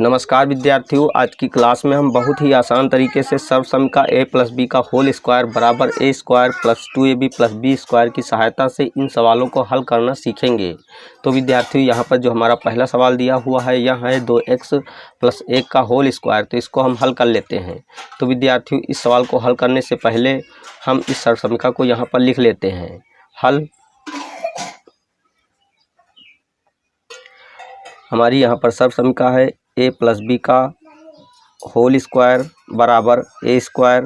नमस्कार विद्यार्थियों, आज की क्लास में हम बहुत ही आसान तरीके से सर्वसम का a प्लस बी का होल स्क्वायर बराबर a square plus 2ab plus B square की सहायता से इन सवालों को हल करना सीखेंगे। तो विद्यार्थियों, यहाँ पर जो हमारा पहला सवाल दिया हुआ है यह है 2x प्लस 1 का होल स्क्वायर। तो इसको हम हल कर लेते हैं। तो विद्यार्थियों, इस सवाल को हल करने से पहले हम इस सर्वसमिका को यहाँ पर लिख लेते हैं। हल हमारी यहाँ पर सर्वसमिका है a प्लस बी का होल स्क्वायर बराबर a square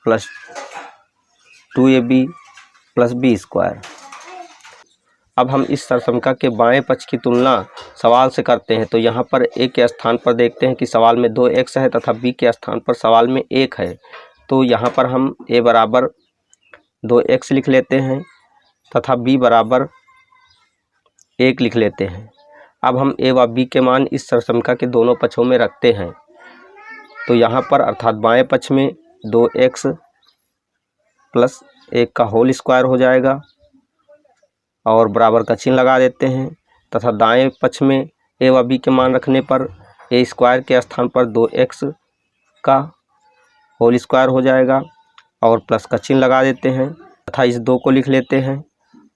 plus 2ab plus B square. अब हम इस सर्वसमिका के बाएं पक्ष की तुलना सवाल से करते हैं। तो यहाँ पर a के स्थान पर देखते हैं कि सवाल में 2x है तथा b के स्थान पर सवाल में 1 है। तो यहाँ पर हम a बराबर 2x लिख लेते हैं तथा b बराबर 1 लिख लेते हैं। अब हम a व b के मान इस सर्वसमिका के दोनों पक्षों में रखते हैं। तो यहाँ पर अर्थात बाएं पक्ष में 2x प्लस 1 का होल स्क्वायर हो जाएगा और बराबर का चिन्ह लगा देते हैं तथा दाएं पक्ष में a व b के मान रखने पर a स्क्वायर के स्थान पर 2x का होल स्क्वायर हो जाएगा और प्लस का चिन्ह लगा देते हैं तथा इस 2 को लिख लेते हैं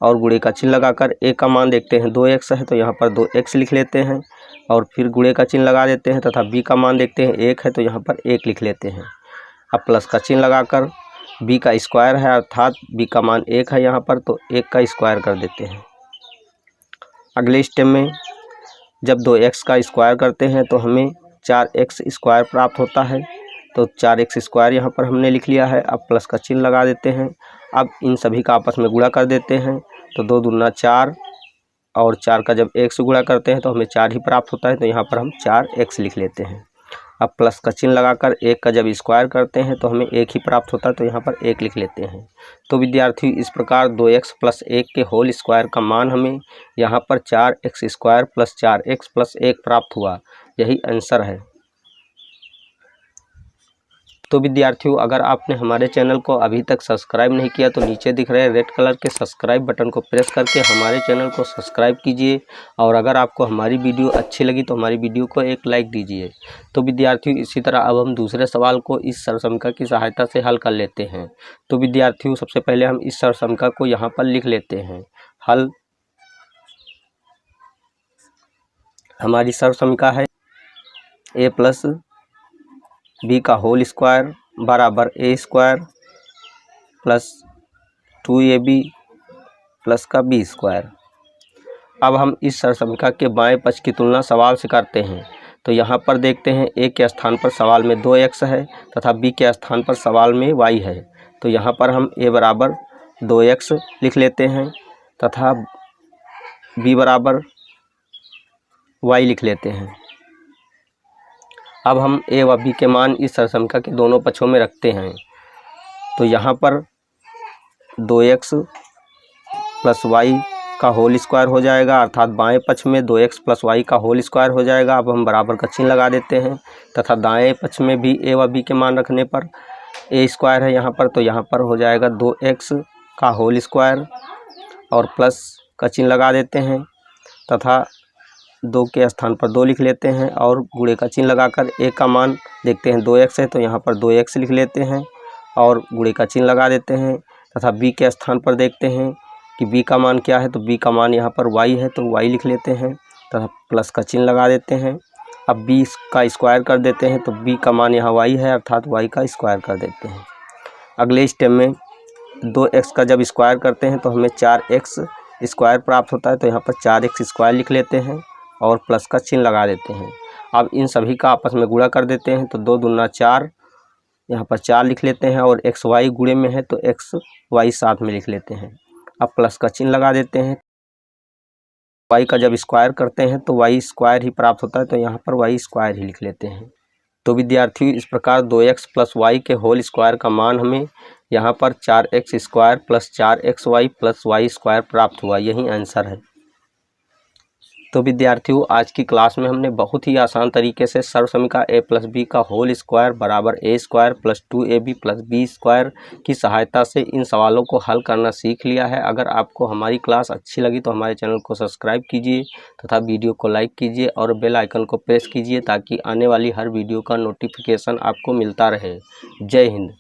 और गुणे का चिन्ह लगाकर a का मान देखते हैं 2x है तो यहाँ पर 2x लिख लेते हैं और फिर गुणे का चिन्ह लगा देते हैं तथा b का मान देखते हैं 1 है तो यहाँ पर 1 लिख लेते हैं। अब प्लस का चिन्ह लगाकर b का स्क्वायर है अर्थात b का मान 1 है यहाँ पर, तो 1 का स्क्वायर कर देते हैं। अगले स्टेप में जब 2x का स्क्वायर करते हैं तो हमें 4x स्क्वायर प्राप्त होता है। तो 4x स्क्वायर यहाँ पर हमने लिख लिया है। अब प्लस का चिन्ह लगा देते हैं। अब इन सभी का आपस में गुणा कर देते हैं। तो 2 दूना 4 और 4 का जब 1 से गुणा करते हैं तो हमें 4 ही प्राप्त होता है। तो यहाँ पर हम 4x लिख लेते हैं। अब प्लस का चिन्ह लगाकर 1 का जब स्क्वायर करते हैं तो हमें 1 ही प्राप्त होता है। तो यहाँ पर 1 लिख लेते हैं। तो विद्यार्थी, इस प्रकार 2x प्लस 1 के होल स्क्वायर का मान हमें यहाँ पर 4x square plus 4x plus 1 प्राप्त हुआ। यही आंसर है। तो विद्यार्थियों, अगर आपने हमारे चैनल को अभी तक सब्सक्राइब नहीं किया तो नीचे दिख रहे रेड कलर के सब्सक्राइब बटन को प्रेस करके हमारे चैनल को सब्सक्राइब कीजिए और अगर आपको हमारी वीडियो अच्छी लगी तो हमारी वीडियो को एक लाइक दीजिए। तो विद्यार्थियों, इसी तरह अब हम दूसरे सवाल को इस सर्वसमिका की सहायता से हल कर लेते हैं। तो विद्यार्थियों, सबसे पहले हम इस सर्वसमिका को यहाँ पर लिख लेते हैं। हल हमारी सर्वसमिका है a प्लस बी का होल स्क्वायर बराबर a square plus 2ab plus का बी स्क्वायर। अब हम इस सर्वसमिका के बाएं पक्ष की तुलना सवाल से करते हैं। तो यहाँ पर देखते हैं a के स्थान पर सवाल में 2x है तथा b के स्थान पर सवाल में y है। तो यहाँ पर हम a बराबर 2x लिख लेते हैं तथा b बराबर y लिख लेते हैं। अब हम a व b के मान इस सर्वसमिका के दोनों पक्षों में रखते हैं। तो यहाँ पर 2x प्लस y का होल स्क्वायर हो जाएगा अर्थात बाएं पक्ष में 2x प्लस y का होल स्क्वायर हो जाएगा। अब हम बराबर का चिन्ह लगा देते हैं तथा दाएं पक्ष में भी a व b के मान रखने पर a स्क्वायर है यहाँ पर, तो यहाँ पर हो जाएगा 2x का होल स्क्वायर और प्लस का चिन्ह लगा देते हैं तथा 2 के स्थान पर 2 लिख लेते हैं और गुणे का चिन्ह लगाकर a का मान देखते हैं 2x है तो यहाँ पर 2x लिख लेते हैं और गुणे का चिन्ह लगा देते हैं तथा b के स्थान पर देखते हैं कि b का मान क्या है। तो b का मान यहाँ पर y है तो y लिख लेते हैं तथा प्लस का चिन्ह लगा देते हैं। अब b का स्क्वायर कर देते हैं तो b का मान यहाँ y है अर्थात y का स्क्वायर कर देते हैं। अगले स्टेप में 2x का जब स्क्वायर करते हैं तो हमें 4x स्क्वायर प्राप्त होता है। तो यहाँ पर 4x स्क्वायर लिख लेते हैं और प्लस का चिन्ह लगा देते हैं। अब इन सभी का आपस में गुणा कर देते हैं। तो 2 दूना 4 यहाँ पर 4 लिख लेते हैं और एक्स वाई गुणे में है तो एक्स वाई साथ में लिख लेते हैं। अब प्लस का चिन्ह लगा देते हैं। वाई का जब स्क्वायर करते हैं तो वाई स्क्वायर ही प्राप्त होता है। तो यहाँ पर वाई स्क्वायर ही लिख लेते हैं। तो विद्यार्थियों, इस प्रकार 2x प्लस वाई के होल स्क्वायर का मान हमें यहाँ पर 4x square plus 4xy plus Y square प्राप्त हुआ। यही आंसर है। तो विद्यार्थियों, आज की क्लास में हमने बहुत ही आसान तरीके से सर्व समीका a प्लस बी का होल स्क्वायर बराबर a square plus 2ab plus B square की सहायता से इन सवालों को हल करना सीख लिया है। अगर आपको हमारी क्लास अच्छी लगी तो हमारे चैनल को सब्सक्राइब कीजिए तथा वीडियो को लाइक कीजिए और बेल आइकन को प्रेस कीजिए ताकि आने वाली हर वीडियो का नोटिफिकेशन आपको मिलता रहे। जय हिंद।